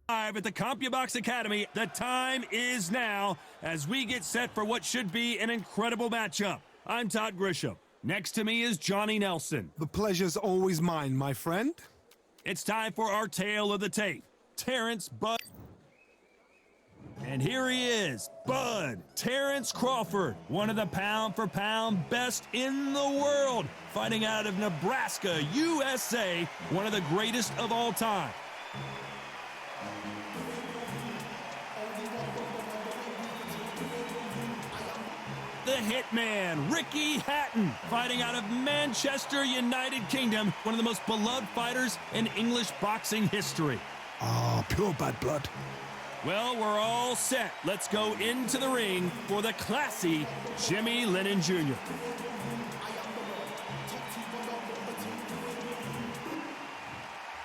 Live at the CompuBox Academy, the time is now as we get set for what should be an incredible matchup. I'm Todd Grisham. Next to me is Johnny Nelson. The pleasure's always mine, my friend. It's time for our tale of the tape. Terence Bud. And here he is, Bud, Terence Crawford, one of the pound-for-pound best in the world, fighting out of Nebraska, USA, one of the greatest of all time. The Hitman, Ricky Hatton, fighting out of Manchester, United Kingdom, one of the most beloved fighters in English boxing history. Ah, pure bad blood. Well, we're all set. Let's go into the ring for the classy Jimmy Lennon Jr.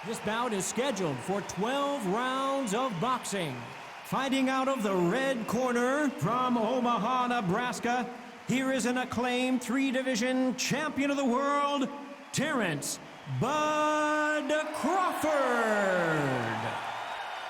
This bout is scheduled for 12 rounds of boxing. Fighting out of the red corner from Omaha, Nebraska, here is an acclaimed three-division champion of the world, Terence Bud Crawford.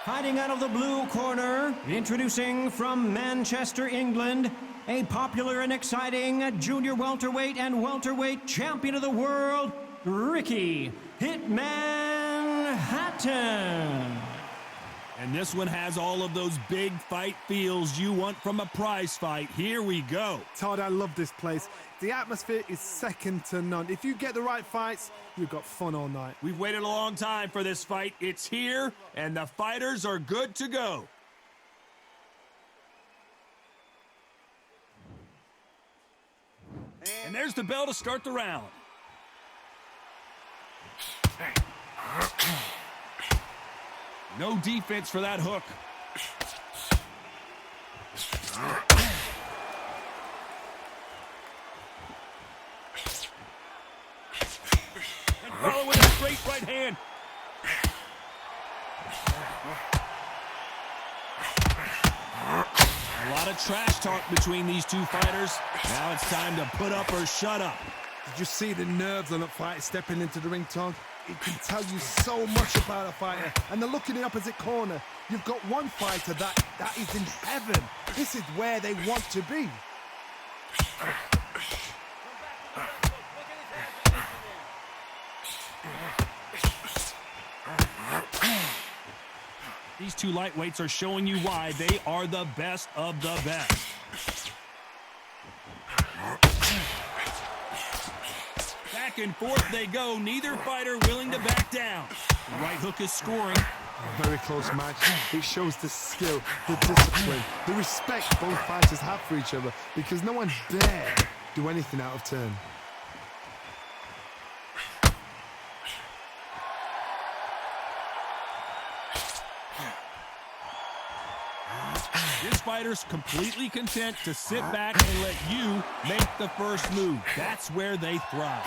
Fighting out of the blue corner, introducing from Manchester, England, a popular and exciting junior welterweight and welterweight champion of the world, Ricky Hitman Hatton. And this one has all of those big fight feels you want from a prize fight. Here we go. Todd, I love this place. The atmosphere is second to none. If you get the right fights, you've got fun all night. We've waited a long time for this fight. It's here, and the fighters are good to go. And there's the bell to start the round. No defense for that hook. And follow with a straight right hand. A lot of trash talk between these two fighters. Now it's time to put up or shut up. Did you see the nerves on that fighter stepping into the ring, Todd? It can tell you so much about a fighter. And the look in the opposite corner, you've got one fighter that is in heaven. This is where they want to be. These two lightweights are showing you why they are the best of the best. Back and forth they go, neither fighter willing to back down. The right hook is scoring. A very close match. It shows the skill, the discipline, the respect both fighters have for each other, because no one dare do anything out of turn. This fighter's completely content to sit back and let you make the first move. That's where they thrive.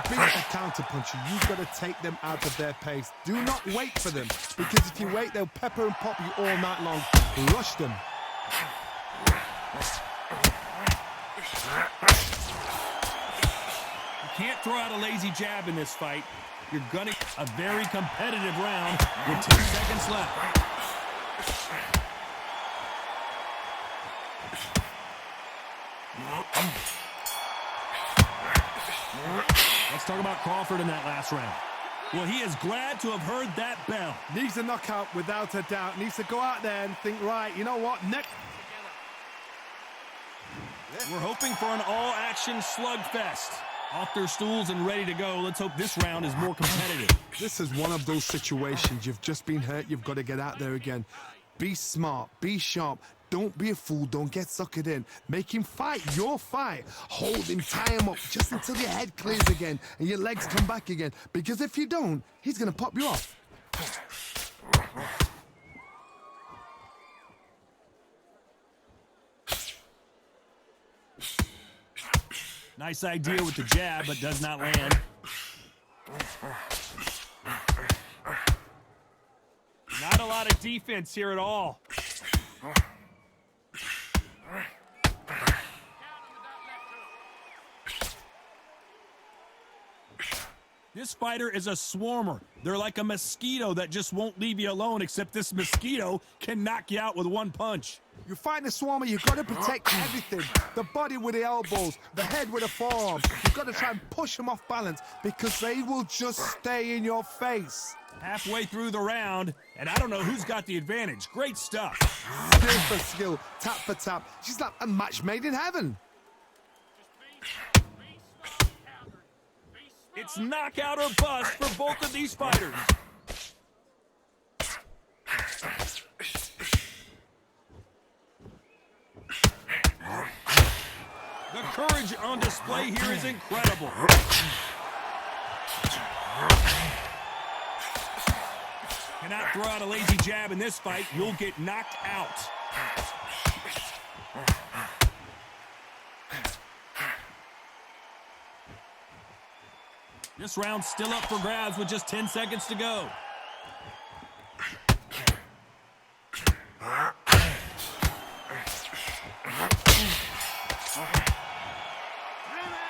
To beat a counterpuncher, you've got to take them out of their pace. Do not wait for them, because if you wait, they'll pepper and pop you all night long. Rush them. You can't throw out a lazy jab in this fight. You're gonna a very competitive round with 10 seconds left. Let's talk about Crawford in that last round. Well, he is glad to have heard that bell. Needs a knockout without a doubt. Needs to go out there and think, right, you know what, next. We're hoping for an all-action slugfest. Off their stools and ready to go. Let's hope this round is more competitive. This is one of those situations. You've just been hurt. You've got to get out there again. Be smart. Be sharp. Don't be a fool. Don't get suckered in. Make him fight your fight. Hold him, tie him up just until your head clears again and your legs come back again. Because if you don't, he's going to pop you off. Nice idea with the jab, but does not land. Not a lot of defense here at all. This fighter is a swarmer. They're like a mosquito that just won't leave you alone, except this mosquito can knock you out with one punch. You fight the swarmer, you've got to protect everything. The body with the elbows, the head with the forearms. You've got to try and push them off balance because they will just stay in your face. Halfway through the round, and I don't know who's got the advantage. Great stuff. Skill for skill, tap for tap. She's like a match made in heaven. It's knockout or bust for both of these fighters. The courage on display here is incredible. Cannot throw out a lazy jab in this fight. You'll get knocked out. This round's still up for grabs with just 10 seconds to go.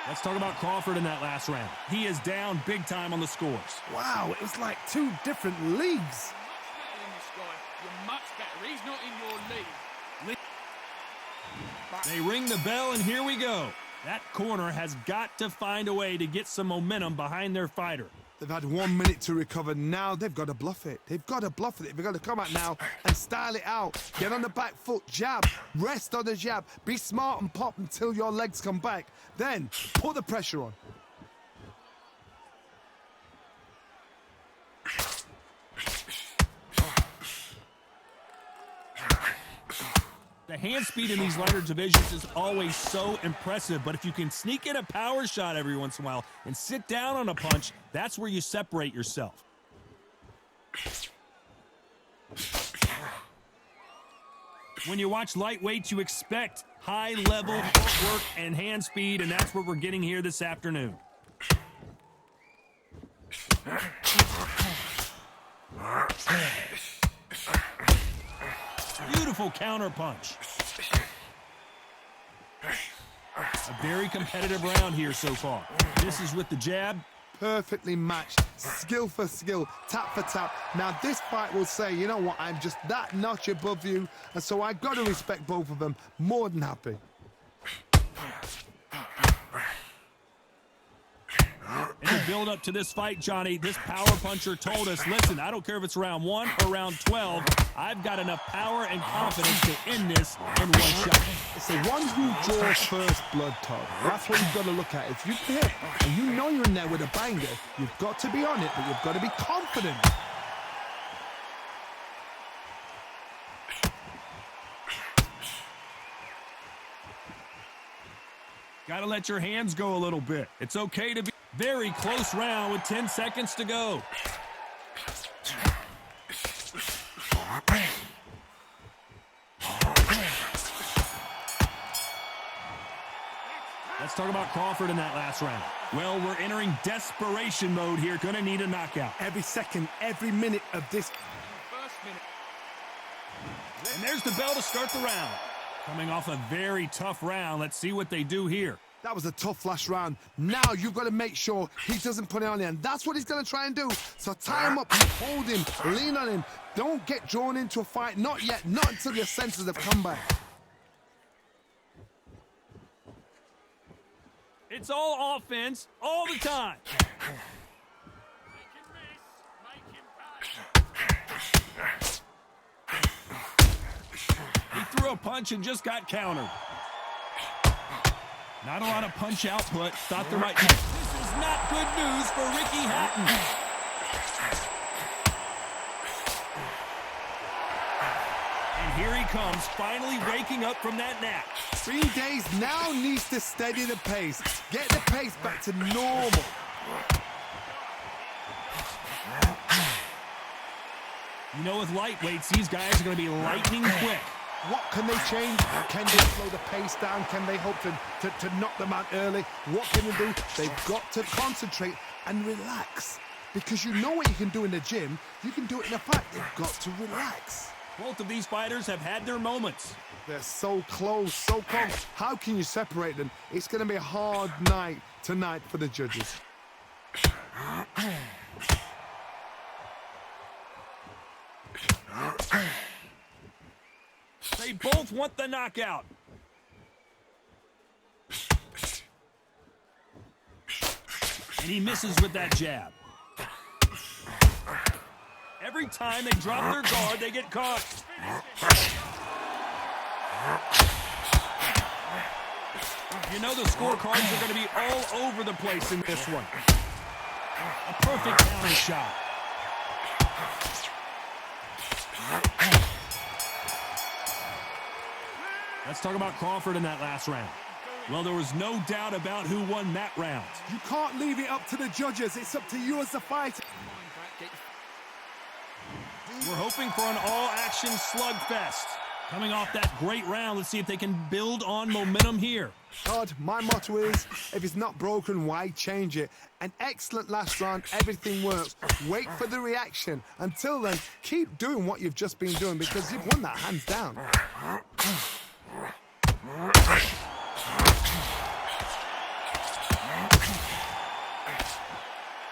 Let's talk about Crawford in that last round. He is down big time on the scores. Wow, it was like two different leagues. You're much better. He's not in your league. They ring the bell, and here we go. That corner has got to find a way to get some momentum behind their fighter. They've had 1 minute to recover. Now they've got to bluff it. They've got to bluff it. They've got to come out now and style it out. Get on the back foot, jab, rest on the jab. Be smart and pop until your legs come back. Then put the pressure on. The hand speed in these lighter divisions is always so impressive, but if you can sneak in a power shot every once in a while and sit down on a punch, that's where you separate yourself. When you watch lightweights, you expect high-level footwork and hand speed, and that's what we're getting here this afternoon. Beautiful counter punch. A very competitive round here so far. This is with the jab. Perfectly matched, skill for skill, tap for tap. Now this fight will say, you know what, I'm just that notch above you, and so I've got to respect both of them. More than happy. In the build-up to this fight, Johnny, this power puncher told us, listen, I don't care if it's round 1 or round 12, I've got enough power and confidence to end this in one shot. It's the one who draws first blood, Todd. That's what you've got to look at. If you hit and you know you're in there with a banger, you've got to be on it, but you've got to be confident. Got to let your hands go a little bit. It's okay to be very close round with 10 seconds to go. Let's talk about Crawford in that last round. Well, we're entering desperation mode here. Gonna need a knockout. Every second, every minute of this. And there's the bell to start the round. Coming off a very tough round. Let's see what they do here. That was a tough last round. Now you've got to make sure he doesn't put it on there. And that's what he's going to try and do. So tie him up, hold him, lean on him. Don't get drawn into a fight. Not yet. Not until your senses have come back. It's all offense all the time. He threw a punch and just got countered. Not a lot of punch output. Thought there might be. This is not good news for Ricky Hatton. And here he comes, finally waking up from that nap. 3 days now needs to steady the pace. Get the pace back to normal. You know, with lightweights, these guys are going to be lightning quick. What can they change? Can they slow the pace down? Can they hope to knock them out early? What can they do? They've got to concentrate and relax. Because you know what you can do in the gym, you can do it in a fight. They've got to relax. Both of these fighters have had their moments. They're so close, so close. How can you separate them? It's going to be a hard night tonight for the judges. both want the knockout. And he misses with that jab. Every time they drop their guard, they get caught. You know the scorecards are going to be all over the place in this one. A perfect counter shot. Let's talk about Crawford in that last round. Well, there was no doubt about who won that round. You can't leave it up to the judges. It's up to you as the fighter. We're hoping for an all-action slugfest. Coming off that great round, let's see if they can build on momentum here. Todd, my motto is, if it's not broken, why change it? An excellent last round, everything works. Wait for the reaction. Until then, keep doing what you've just been doing because you've won that hands down.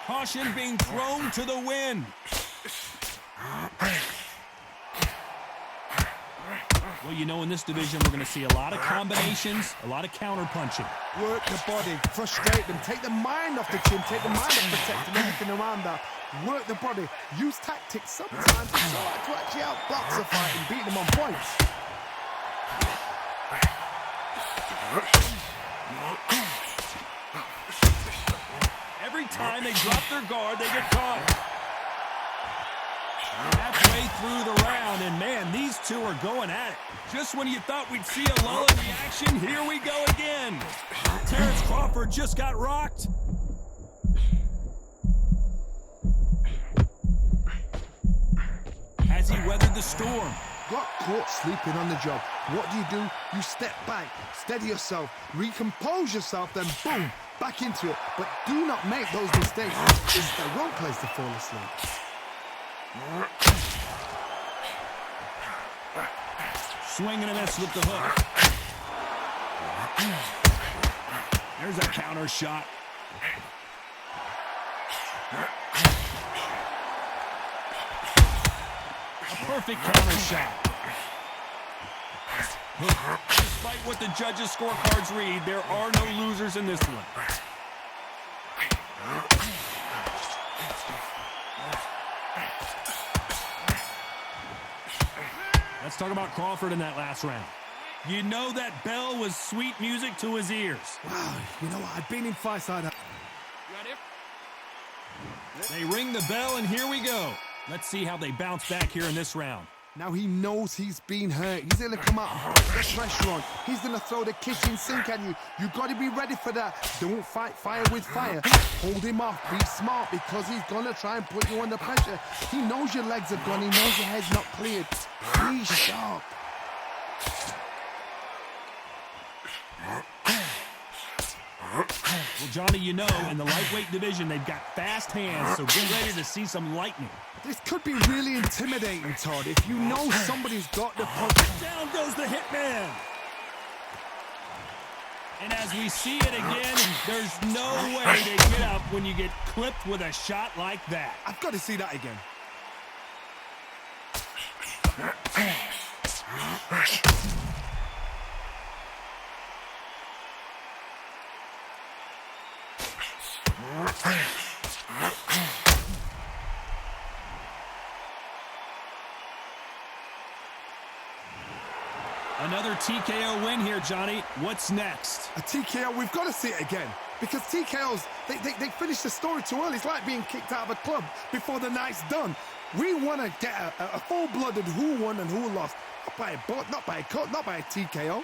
Caution being thrown to the wind. Well, you know, in this division, we're going to see a lot of combinations, a lot of counter-punching. Work the body, frustrate them, take the mind off the chin, take the mind off protecting everything around that. Work the body, use tactics sometimes. It's all right to actually outbox a fight and beat them on points. Every time they drop their guard, they get caught. Halfway through the round, and man, these two are going at it. Just when you thought we'd see a lull in the action, here we go again. Terence Crawford just got rocked. Has he weathered the storm? Got caught sleeping on the job. What do? You step back, steady yourself, recompose yourself, then boom, back into it. But do not make those mistakes. It's the wrong place to fall asleep. Swing and a miss with the hook. There's a counter shot. A perfect counter shot. Despite what the judges' scorecards read, there are no losers in this one. Let's talk about Crawford in that last round. You know that bell was sweet music to his ears. Wow, you know what? I've been in fights like that. They ring the bell, and here we go. Let's see how they bounce back here in this round. Now he knows he's been hurt. He's going to come out and put the pressure on. He's going to throw the kitchen sink at you. You've got to be ready for that. Don't fight fire with fire. Hold him off. Be smart because he's going to try and put you under pressure. He knows your legs are gone. He knows your head's not cleared. Be sharp. Well, Johnny, you know, in the lightweight division, they've got fast hands, so get ready to see some lightning. This could be really intimidating, Todd, if you know somebody's got the punch. Down goes the hitman. And as we see it again, there's no way to get up when you get clipped with a shot like that. I've got to see that again. Another TKO win here, Johnny. What's next? A TKO, we've got to see it again. Because TKOs, they finish the story too early. It's like being kicked out of a club before the night's done. We want to get a full-blooded who won and who lost. Not by a cut, not by a TKO.